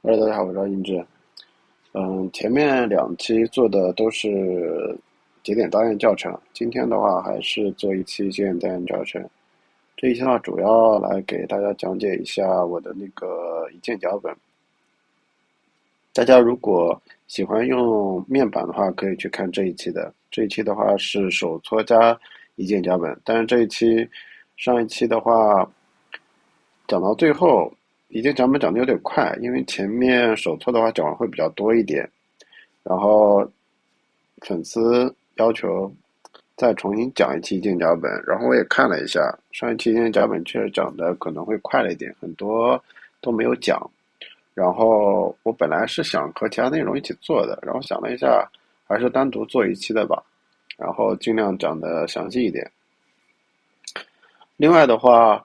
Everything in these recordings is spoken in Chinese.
Hello，大家好，我是赵英志。前面两期做的都是节点搭建教程，今天的话还是做一期节点搭建教程。这一期的话，主要来给大家讲解一下我的那个一键脚本。大家如果喜欢用面板的话，可以去看这一期的。这一期的话是手搓加一键脚本，但是上一期的话讲到最后，一键脚本讲的有点快，因为前面手搓的话讲完会比较多一点。然后粉丝要求再重新讲一期一键脚本，然后我也看了一下，上一期一键脚本确实讲的可能会快了一点，很多都没有讲。然后我本来是想和其他内容一起做的，然后想了一下，还是单独做一期的吧，然后尽量讲的详细一点。另外的话，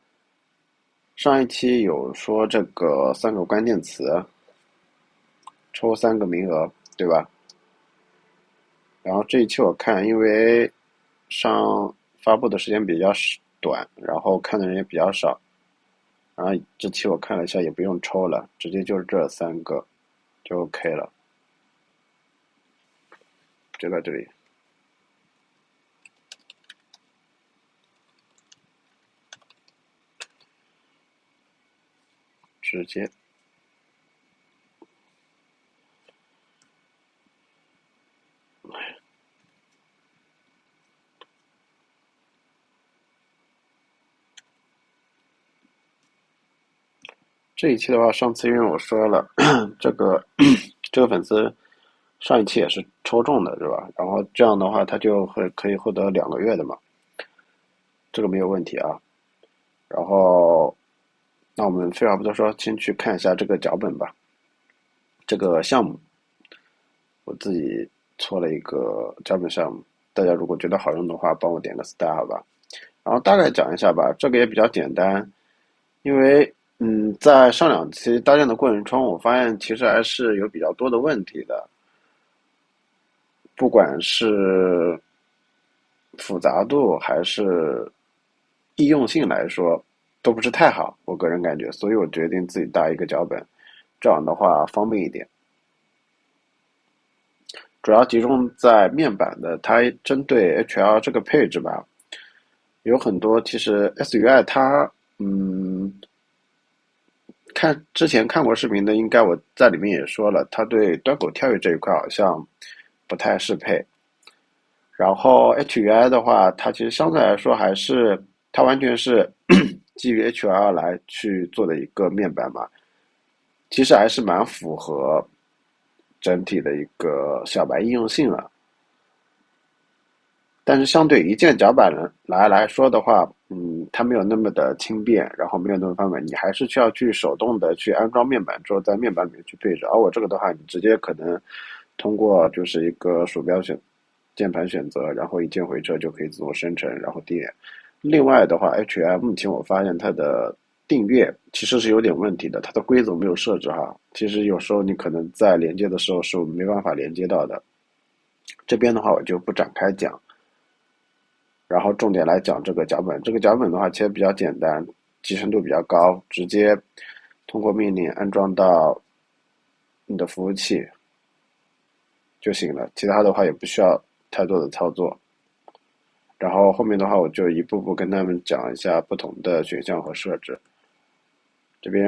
上一期有说这个三个关键词，抽三个名额，对吧？然后这一期我看，因为发布的时间比较短，然后看的人也比较少，然后这期我看了一下，也不用抽了，直接就是这三个就 OK 了，就在这里，直接。这一期的话，上次因为我说了这个这个粉丝上一期也是抽中的，是吧？然后这样的话，他就会可以获得2个月的嘛，这个没有问题啊。然后，那我们废话不多说，先去看一下这个脚本吧。这个项目我自己做了一个脚本项目，大家如果觉得好用的话，帮我点个 star 好吧。然后大概讲一下吧，这个也比较简单，因为在上两期搭建的过程中，我发现其实还是有比较多的问题的，不管是复杂度还是易用性来说，都不是太好，我个人感觉，所以我决定自己搭一个脚本，这样的话方便一点。主要集中在面板的，它针对 HL 这个配置吧，有很多其实 SUI 它之前看过视频的，应该我在里面也说了，它对端口跳跃这一块好像不太适配。然后 HUI 的话，它其实相对来说还是它完全是基于 HL 来去做的一个面板嘛，其实还是蛮符合整体的一个小白应用性了。但是相对一键脚板来说的话，它没有那么的轻便，然后没有那么方便，你还是需要去手动的去安装面板之后，在面板里面去配置。而我这个的话，你直接可能通过就是一个鼠标键盘选择，然后一键回撤就可以自动生成，然后订阅。另外的话，HL 目前我发现它的订阅其实是有点问题的，它的规则没有设置哈。其实有时候你可能在连接的时候是没办法连接到的。这边的话我就不展开讲。然后重点来讲这个脚本。这个脚本的话，其实比较简单，集成度比较高，直接通过命令安装到你的服务器就行了。其他的话也不需要太多的操作。然后后面的话，我就一步步跟他们讲一下不同的选项和设置。这边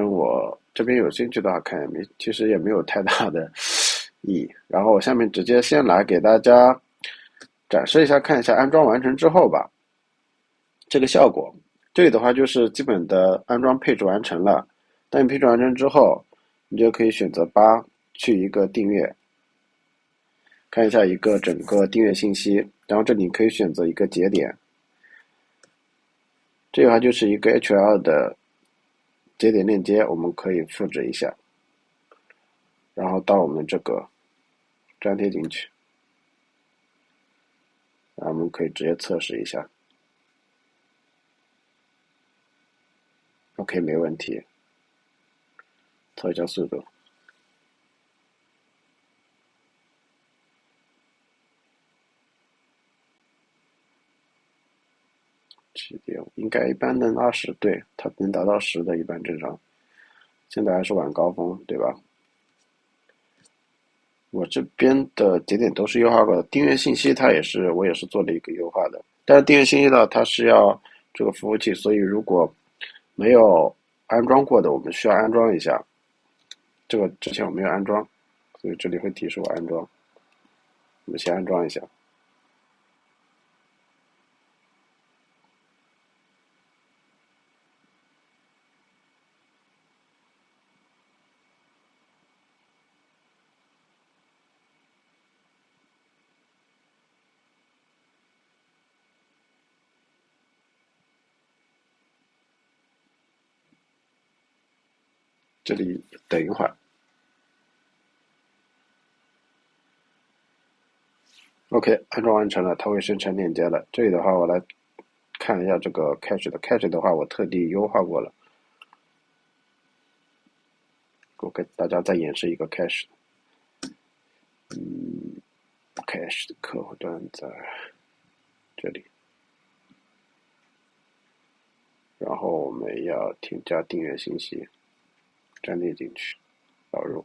有兴趣的话看也没，其实也没有太大的意义。然后我下面直接先来给大家展示一下，看一下安装完成之后吧。这个效果。这里的话就是基本的安装配置完成了。当你配置完成之后，你就可以选择8去一个订阅，看一下一个整个订阅信息。然后这里可以选择一个节点，这个话就是一个 HL 的节点链接，我们可以复制一下，然后到我们这个粘贴进去，然后我们可以直接测试一下。OK，没问题。测一下速度。7.5应该一般能到10，对，它能达到10的，一般正常。现在还是晚高峰，对吧？我这边的节点都是优化过的，订阅信息我也是做了一个优化的，但是订阅信息呢，它是要这个服务器，所以如果没有安装过的，我们需要安装一下。这个之前我没有安装，所以这里会提示我安装。我们先安装一下，这里等一会儿。OK，安装完成了，它会生成链接了。这里的话，我来看一下这个 cache 的话，我特地优化过了。我给大家再演示一个 cache 的客户端在这里，然后我们要添加订阅信息，粘列进去，导入，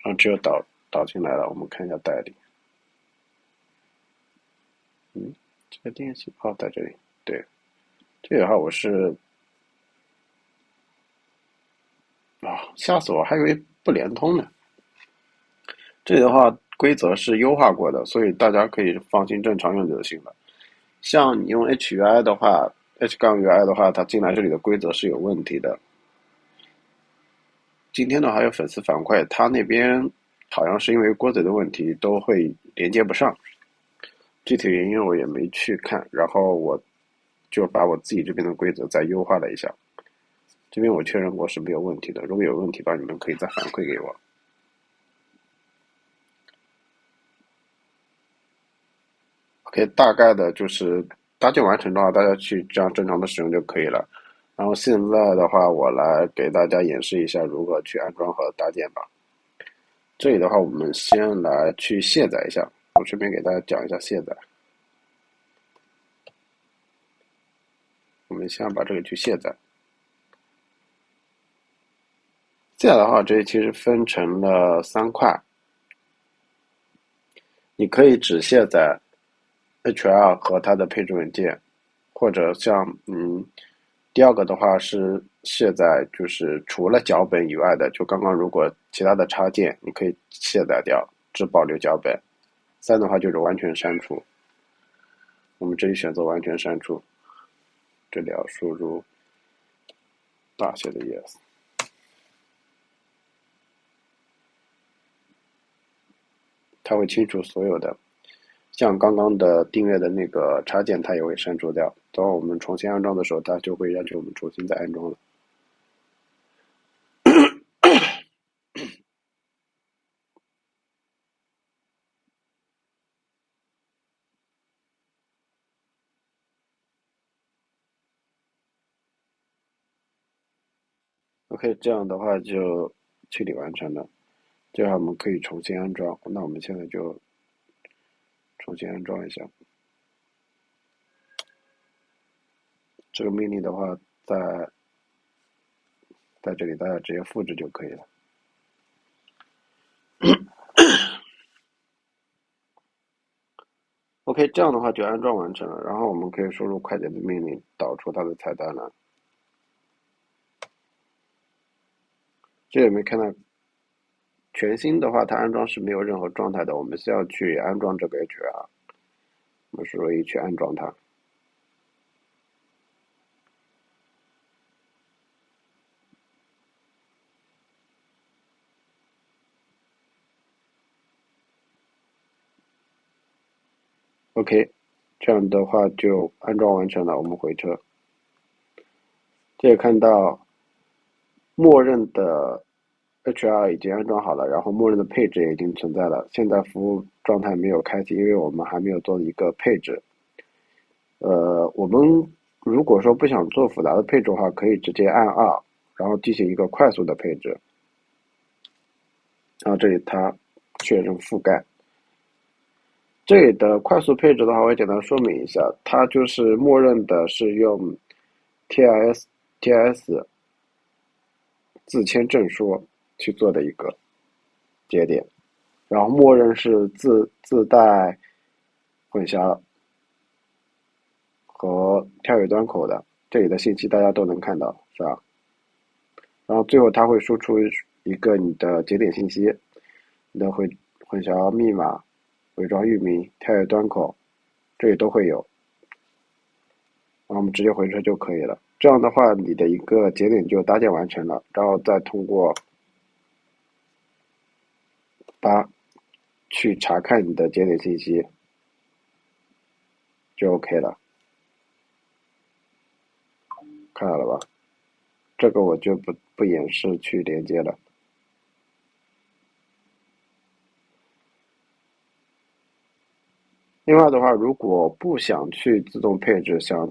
然后只有导进来了，我们看一下代理。这个订阅信号在这里，对，这个的话我是吓死我，还以为不连通呢。这里的话规则是优化过的，所以大家可以放心正常用就行了。像你用 HUI 的话，H-UI 的话，它进来这里的规则是有问题的。今天呢还有粉丝反馈，他那边好像是因为锅子的问题都会连接不上，具体原因我也没去看，然后我就把我自己这边的规则再优化了一下，这边我确认过是没有问题的，如果有问题的话，你们可以再反馈给我。OK，大概的就是搭建完成的话，大家去这样正常的使用就可以了。然后现在的话，我来给大家演示一下如何去安装和搭建吧。这里的话，我们先来去卸载一下，我顺便给大家讲一下卸载。我们先把这个去卸载。卸载的话，这里其实分成了3块，你可以只卸载 HR 和它的配置文件，或者像第二个的话是卸载，就是除了脚本以外的，就刚刚如果其他的插件你可以卸载掉，只保留脚本。3的话就是完全删除，我们这里选择完全删除，这里要输入大写的 yes。它会清除所有的，像刚刚的订阅的那个插件，它也会删除掉。等会我们重新安装的时候，它就会要求我们重新再安装了。OK，这样的话就清理完成了。这样我们可以重新安装。那我们现在就重新安装一下。这个命令的话，在这里大家直接复制就可以了。OK，这样的话就安装完成了。然后我们可以输入快捷的命令，导出它的菜单栏。这有没有看到？全新的话，它安装是没有任何状态的，我们需要去安装这个 HR，我们输入 E 去安装它。OK，这样的话就安装完成了，我们回车。这也看到默认的 HR 已经安装好了，然后默认的配置也已经存在了。现在服务状态没有开启，因为我们还没有做一个配置。我们如果说不想做复杂的配置的话，可以直接按2，然后进行一个快速的配置。然后这里它确认覆盖。这里的快速配置的话，我也简单说明一下，它就是默认的是用 TIS 自签证书去做的一个节点。然后默认是自带混淆和跳跃端口的，这里的信息大家都能看到，是吧？然后最后它会输出一个你的节点信息，你的混淆密码、伪装域名、跳跃端口，这里都会有，然后我们直接回车就可以了。这样的话，你的一个节点就搭建完成了，然后再通过八去查看你的节点信息，就 OK 了。看到了吧？这个我就不演示去连接了。另外的话，如果不想去自动配置，想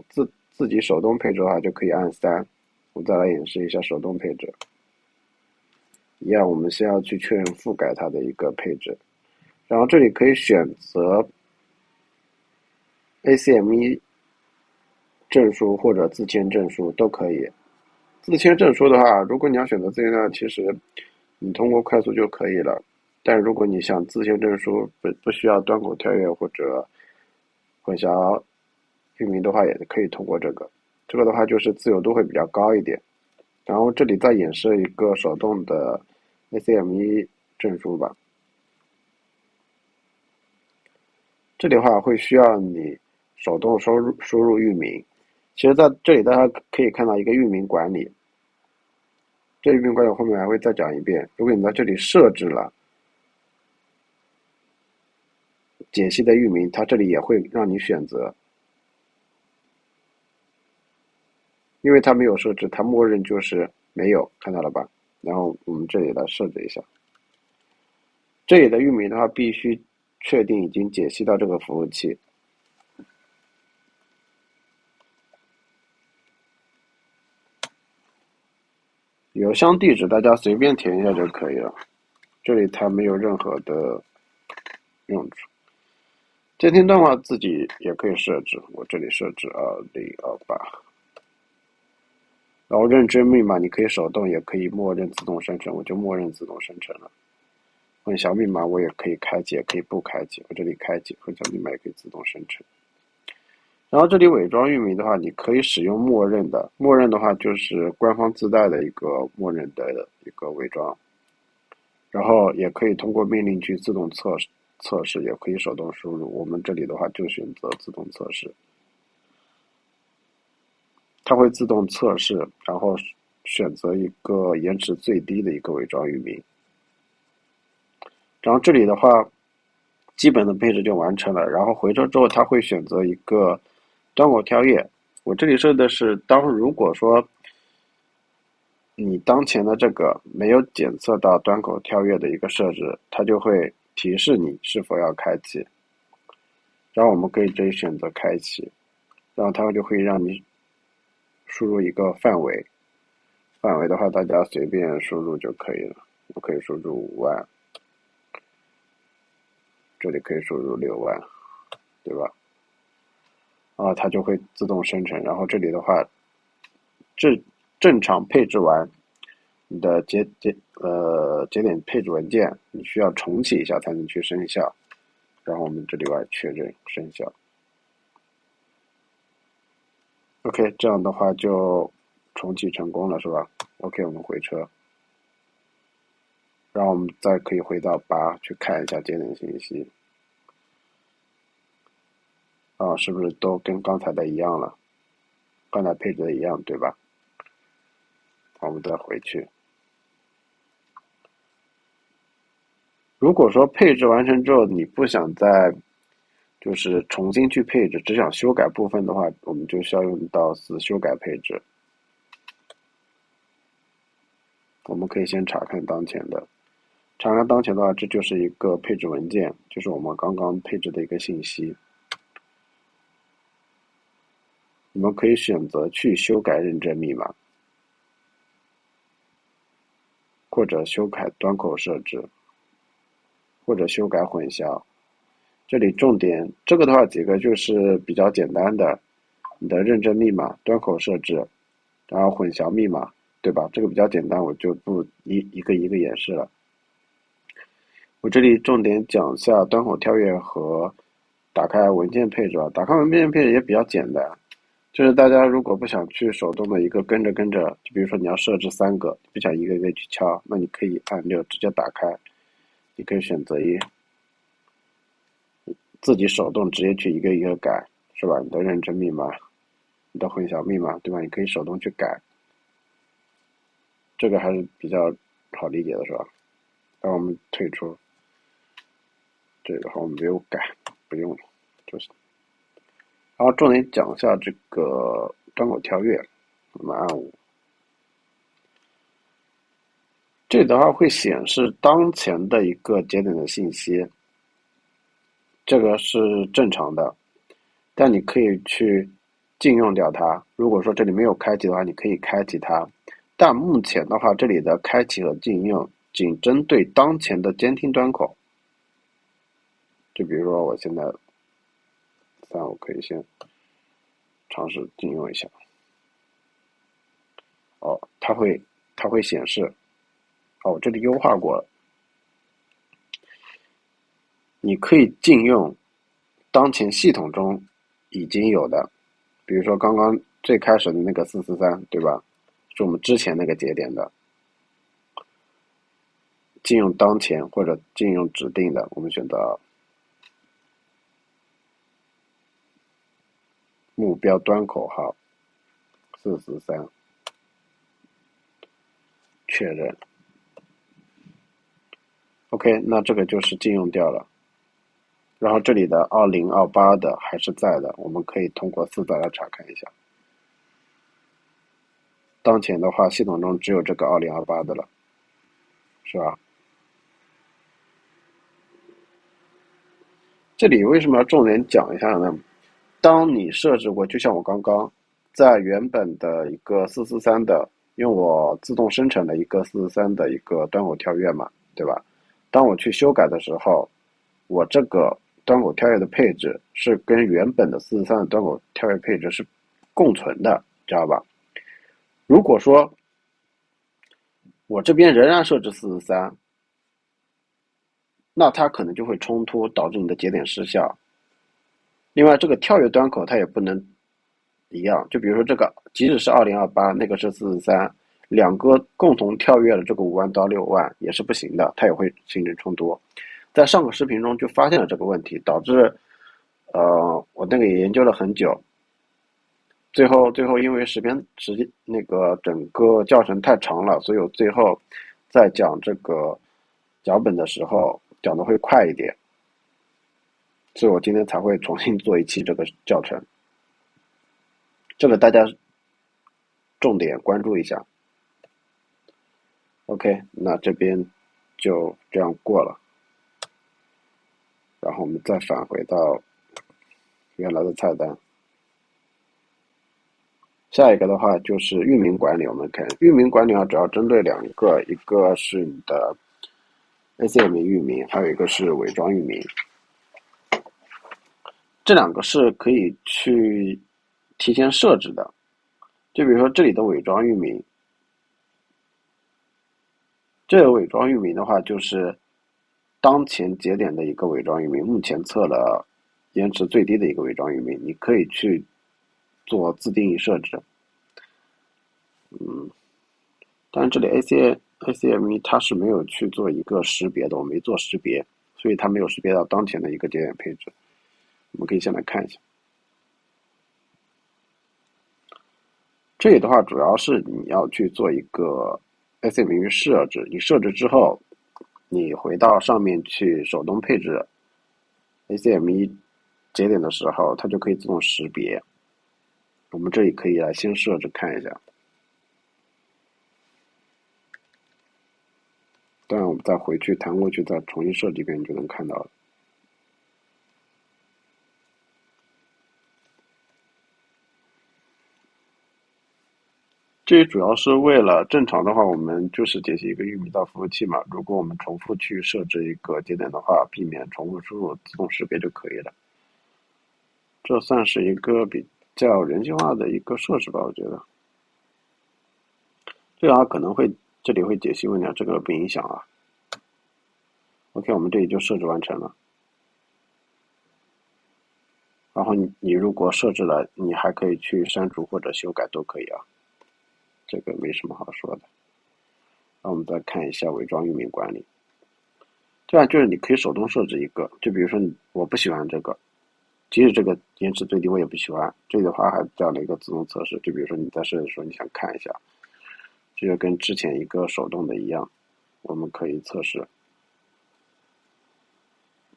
自己手动配置的话，就可以按3。我再来演示一下手动配置。一样，我们先要去确认覆盖它的一个配置，然后这里可以选择 ACME 证书或者自签证书都可以。自签证书的话，如果你要选择自签的话，其实你通过快速就可以了。但如果你想自签证书不需要端口跳跃或者混淆域名的话，也可以通过这个。这个的话就是自由度会比较高一点。然后这里再演示一个手动的 ACME 证书吧。这里的话会需要你手动输入域名。其实在这里大家可以看到一个域名管理，这域名管理后面还会再讲一遍。如果你在这里设置了解析的域名，它这里也会让你选择，因为它没有设置，它默认就是没有，看到了吧？然后我们这里来设置一下，这里的域名的话必须确定已经解析到这个服务器。邮箱地址大家随便填一下就可以了，这里它没有任何的用处。监听段话自己也可以设置，我这里设置2028。然后认知密码你可以手动，也可以默认自动生成，我就默认自动生成了。混淆密码我也可以开启，也可以不开启，我这里开启混淆密码也可以自动生成。然后这里伪装域名的话，你可以使用默认的，默认的话就是官方自带的一个默认的一个伪装，然后也可以通过命令去自动测试，也可以手动输入。我们这里的话就选择自动测试，它会自动测试，然后选择一个延迟最低的一个伪装域名。然后这里的话，基本的配置就完成了。然后回车之后，它会选择一个端口跳跃。我这里设的是，如果说你当前的这个没有检测到端口跳跃的一个设置，它就会提示你是否要开启。然后我们可以这里选择开启，然后它就会让你输入一个范围。范围的话，大家随便输入就可以了。我可以输入5万，这里可以输入6万，对吧？它就会自动生成。然后这里的话，正常配置完你的节点配置文件，你需要重启一下才能去生效。然后我们这里外确认生效。OK， 这样的话就重启成功了，是吧 ？OK， 我们回车，然后我们再可以回到8去看一下节点信息。是不是都跟刚才的一样了？刚才配置的一样，对吧？我们再回去。如果说配置完成之后，你不想再就是重新去配置，只想修改部分的话，我们就需要用到修改配置。我们可以先查看当前的，查看当前的话，这就是一个配置文件，就是我们刚刚配置的一个信息。我们可以选择去修改认证密码，或者修改端口设置，或者修改混淆。这里重点，这个的话几个就是比较简单的，你的认证密码、端口设置，然后混淆密码，对吧？这个比较简单，我就不一个一个演示了。我这里重点讲一下端口跳跃和打开文件配置吧。打开文件配置也比较简单，就是大家如果不想去手动的一个跟着，就比如说你要设置3个，不想一个一个去敲，那你可以按钮直接打开，你可以选择自己手动直接去一个一个改，是吧？你的认证密码、你的混淆密码，对吧？你可以手动去改，这个还是比较好理解的，是吧？让我们退出这个，好，我们没有改，不用了，就是。然后重点讲一下这个端口跳跃，我们按5，这里的话会显示当前的一个节点的信息，这个是正常的，但你可以去禁用掉它。如果说这里没有开启的话，你可以开启它。但目前的话，这里的开启和禁用仅针对当前的监听端口。就比如说我现在我可以先尝试禁用一下。哦，它会显示，哦，我这里优化过了，你可以禁用当前系统中已经有的，比如说刚刚最开始的那个443，对吧？是我们之前那个节点的，禁用当前或者禁用指定的，我们选择目标端口号443，确认。OK， 那这个就是禁用掉了。然后这里的2028的还是在的，我们可以通过4载来查看一下。当前的话，系统中只有这个2028的了，是吧？这里为什么要重点讲一下呢？当你设置过，就像我刚刚在原本的一个443的，用我自动生成的一个443的一个端口跳跃嘛，对吧？当我去修改的时候，我这个端口跳跃的配置是跟原本的443的端口跳跃配置是共存的，知道吧？如果说我这边仍然设置443，那它可能就会冲突，导致你的节点失效。另外，这个跳跃端口它也不能一样，就比如说这个，即使是2028，那个是443，两个共同跳跃了这个5万到6万也是不行的，它也会形成冲突。在上个视频中就发现了这个问题，导致我那个也研究了很久，最后因为时间那个整个教程太长了，所以我最后在讲这个脚本的时候讲的会快一点，所以我今天才会重新做一期这个教程，这个大家重点关注一下。OK，那这边就这样过了，然后我们再返回到原来的菜单。下一个的话就是域名管理，我们看域名管理主要针对2个，一个是你的 ACM 域名，还有一个是伪装域名。这2个是可以去提前设置的，就比如说这里的伪装域名，这个伪装域名的话就是当前节点的一个伪装域名，目前测了延迟最低的一个伪装域名，你可以去做自定义设置。但是这里 ACME 它是没有去做一个识别的，我没做识别，所以它没有识别到当前的一个节点配置。我们可以先来看一下，这里的话主要是你要去做一个 ACME 设置，你设置之后，你回到上面去手动配置 ACME 节点的时候，它就可以自动识别。我们这里可以来先设置看一下，当然我们再回去弹过去再重新设计一遍，你就能看到了。这主要是为了正常的话，我们就是解析一个域名到服务器嘛。如果我们重复去设置一个节点的话，避免重复输入，自动识别就可以了。这算是一个比较人性化的一个设置吧，我觉得。这样可能会这里会解析问题，这个不影响啊。OK，我们这里就设置完成了。然后你如果设置了，你还可以去删除或者修改都可以啊，这个没什么好说的。那我们再看一下伪装域名管理，这样就是你可以手动设置一个，就比如说我不喜欢这个，即使这个延迟最低我也不喜欢，这里的话还叫了一个自动测试，就比如说你在设置的时候你想看一下，这就跟之前一个手动的一样，我们可以测试，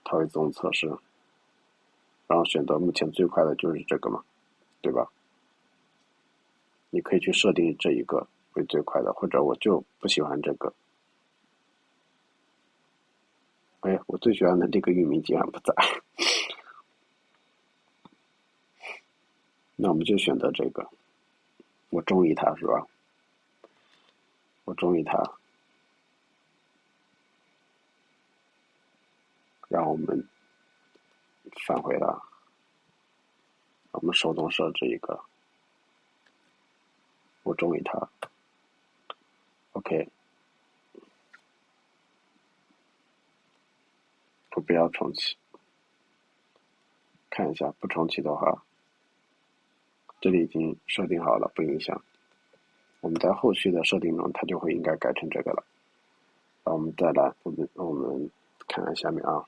它会自动测试，然后选择目前最快的就是这个嘛，对吧？你可以去设定这一个为最快的，或者我就不喜欢这个。哎，我最喜欢的这个域名竟然不在，那我们就选择这个，我中意它是吧？我中意它，然后我们返回了，我们手动设置一个，我中意它。OK， 我不要重启，看一下不重启的话，这里已经设定好了，不影响。我们在后续的设定中，它就会应该改成这个了。然后我们再来，我们看看下面啊，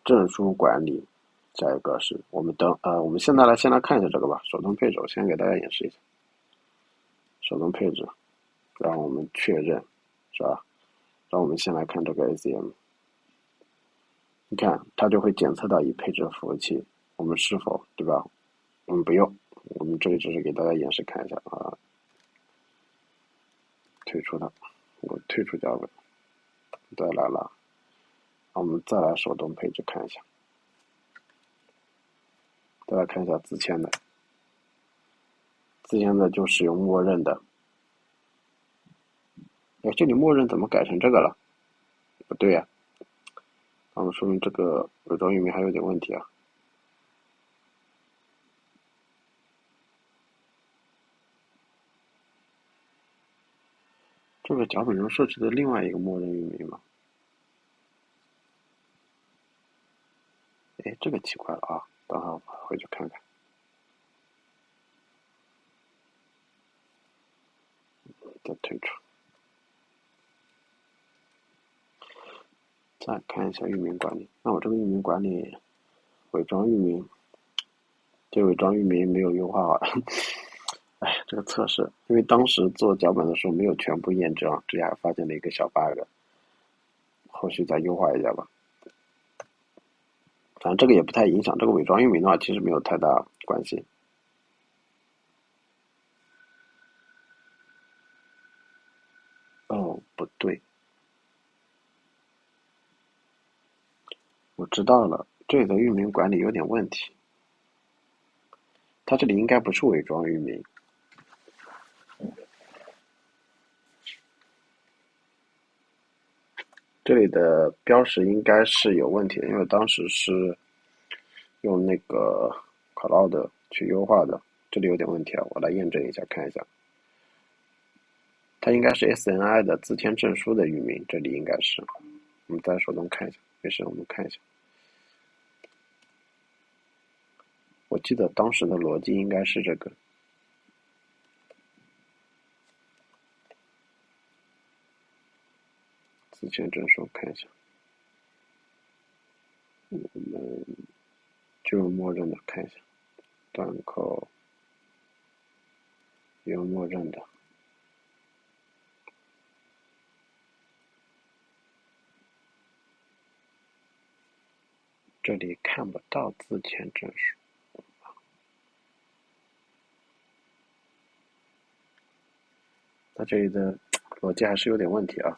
证书管理，下一个是我们我们现在先来看一下这个吧，手动配置，我先给大家演示一下，手动配置，然后我们确认，是吧？然后我们先来看这个 ACM， 你看它就会检测到已配置服务器，我们是否对吧？我们不用，我们这里只是给大家演示看一下啊。退出它，我退出脚本，再来了，我们再来手动配置看一下，再来看一下自签的，自签的就使用默认的，哎，这里默认怎么改成这个了？不对呀、那么说明这个伪装域名还有点问题啊。这个脚本中设置的另外一个默认域名吗？哎，这个奇怪了啊！等会儿我回去看看。再退出，再看一下域名管理。那我这个域名管理，伪装域名，这伪装域名没有优化好。哎，这个测试，因为当时做脚本的时候没有全部验证，这里还发现了一个小 bug，后续再优化一下吧。反正这个也不太影响，这个伪装域名的话，其实没有太大关系。哦，不对，我知道了，这里的域名管理有点问题，它这里应该不是伪装域名，这里的标识应该是有问题的，因为当时是用那个 Cloud 去优化的，这里有点问题啊，我来验证一下看一下。它应该是 SNI 的自签证书的域名，这里应该是，我们再手动看一下，没事，我们看一下。我记得当时的逻辑应该是这个，自签证书看一下，我们就默认的看一下，端口用默认的。这里看不到自签证书，那这里的逻辑还是有点问题啊。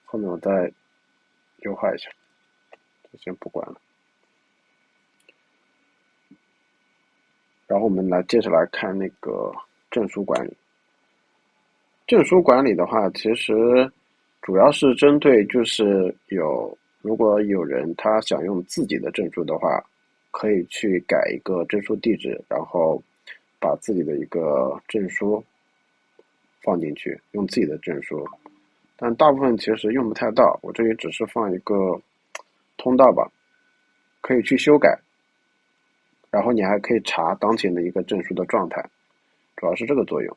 后面我再优化一下，先不管了。然后我们接着来看那个证书管理。证书管理的话，其实主要是针对就是如果有人他想用自己的证书的话，可以去改一个证书地址，然后把自己的一个证书放进去，用自己的证书，但大部分其实用不太到。我这里只是放一个通道吧，可以去修改，然后你还可以查当前的一个证书的状态，主要是这个作用。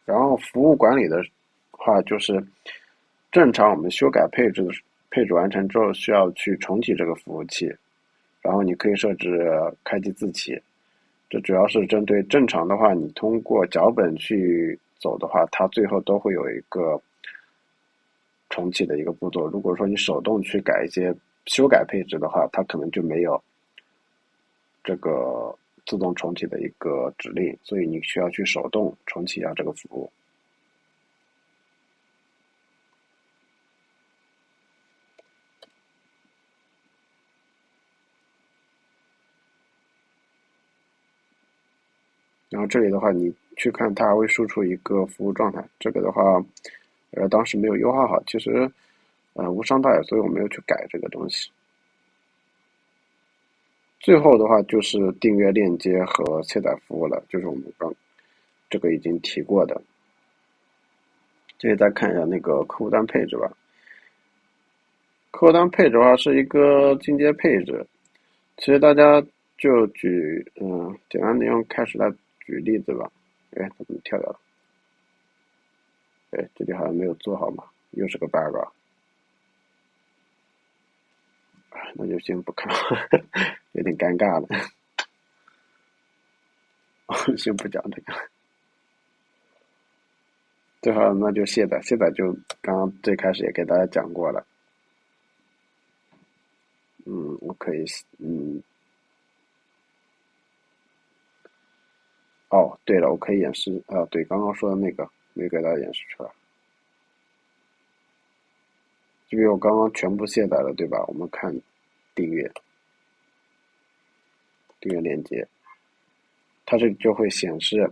然后服务管理的话，就是正常我们修改配置完成之后，需要去重启这个服务器，然后你可以设置开机自启。这主要是针对正常的话，你通过脚本去走的话，它最后都会有一个重启的一个步骤。如果说你手动去改一些修改配置的话，它可能就没有这个自动重启的一个指令，所以你需要去手动重启一下这个服务。然后这里的话，你去看它还会输出一个服务状态，这个的话，当时没有优化好，其实无伤大雅，所以我没有去改这个东西。最后的话就是订阅链接和卸载服务了，就是我们这个已经提过的。这里再看一下那个客户端配置吧。客户端配置的话是一个进阶配置，其实大家就简单的用开始来举例子吧。哎，怎么跳掉了？哎，这里好像没有做好嘛，又是个 bug 啊。那就先不看了，有点尴尬了。先不讲这个。最后那就卸载，卸载就刚刚最开始也给大家讲过了。我可以，哦，对了，我可以演示啊，对，刚刚说的那个没给大家演示出来，因为我刚刚全部卸载了，对吧？我们看订阅，订阅链接，它这就会显示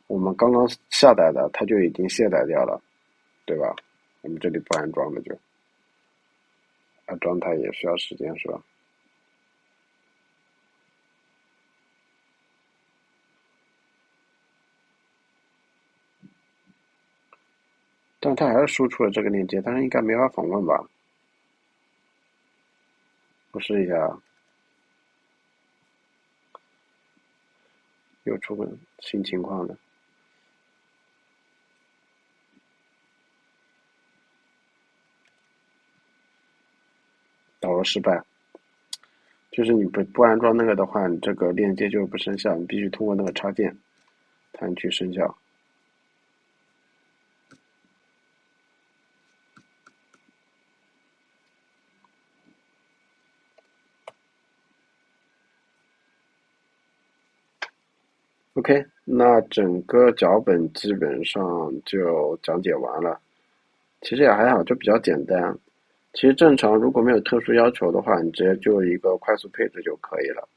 我们刚刚下载的，它就已经卸载掉了，对吧？我们这里不安装的就安装它也需要时间，是吧？但它还是输出了这个链接，但是应该没法访问吧？我试一下，又出个新情况了，导入失败。就是你不安装那个的话，你这个链接就不生效，你必须通过那个插件才能去生效。OK，那整个脚本基本上就讲解完了。其实也还好，就比较简单。其实正常如果没有特殊要求的话，你直接就一个快速配置就可以了。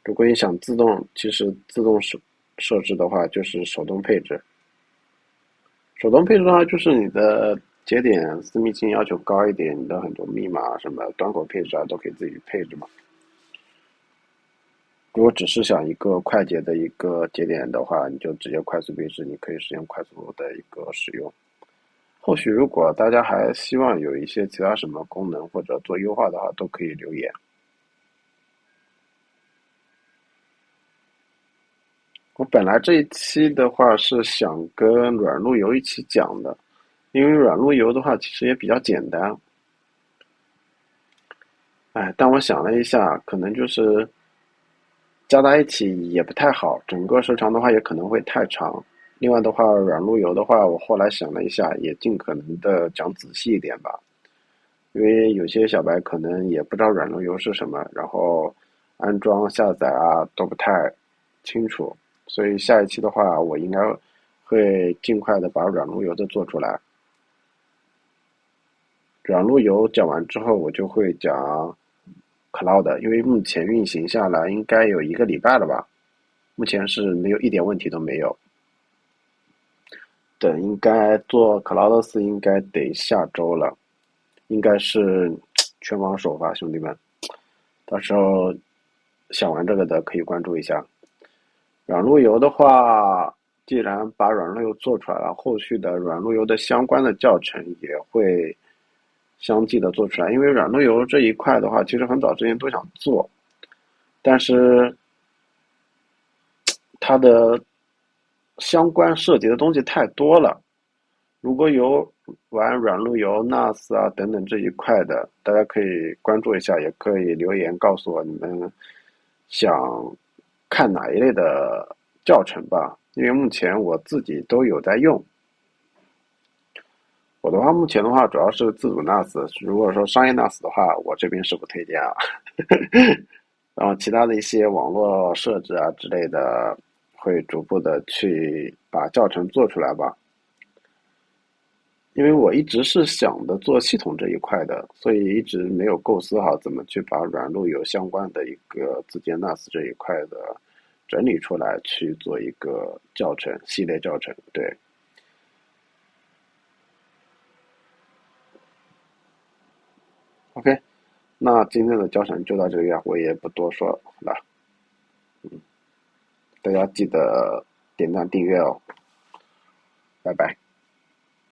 如果你想自动，其实自动设置的话，就是手动配置。手动配置的话，就是你的节点私密性要求高一点，你的很多密码什么端口配置啊，都可以自己配置嘛。如果只是想一个快捷的一个节点的话，你就直接快速配置，你可以实现快速的一个使用。后续如果大家还希望有一些其他什么功能或者做优化的话，都可以留言。我本来这一期的话是想跟软路由一起讲的，因为软路由的话其实也比较简单。哎，但我想了一下，可能就是加在一起也不太好，整个时长的话也可能会太长。另外的话，软路由的话，我后来想了一下，也尽可能的讲仔细一点吧，因为有些小白可能也不知道软路由是什么，然后安装下载啊都不太清楚，所以下一期的话，我应该会尽快的把软路由的做出来。软路由讲完之后，我就会讲 Cloud，因为目前运行下来应该有一个礼拜了吧，目前是没有一点问题都没有。等应该做 Cloud 4应该得下周了，应该是全网首发，兄弟们，到时候想玩这个的可以关注一下。软路由的话，既然把软路由做出来了，后续的软路由的相关的教程也会相继的做出来。因为软路由这一块的话，其实很早之前都想做，但是它的相关涉及的东西太多了。如果有玩软路由、NAS 啊等等这一块的，大家可以关注一下，也可以留言告诉我你们想看哪一类的教程吧。因为目前我自己都有在用。我的话，目前的话主要是自主 NAS，如果说商业 NAS 的话，我这边是不推荐啊。然后其他的一些网络设置啊之类的，会逐步的去把教程做出来吧。因为我一直是想的做系统这一块的，所以一直没有构思好怎么去把软路由相关的一个自建 NAS 这一块的整理出来去做一个教程系列教程。对，OK，那今天的教程就到这里啊，我也不多说了，大家记得点赞订阅哦，拜拜。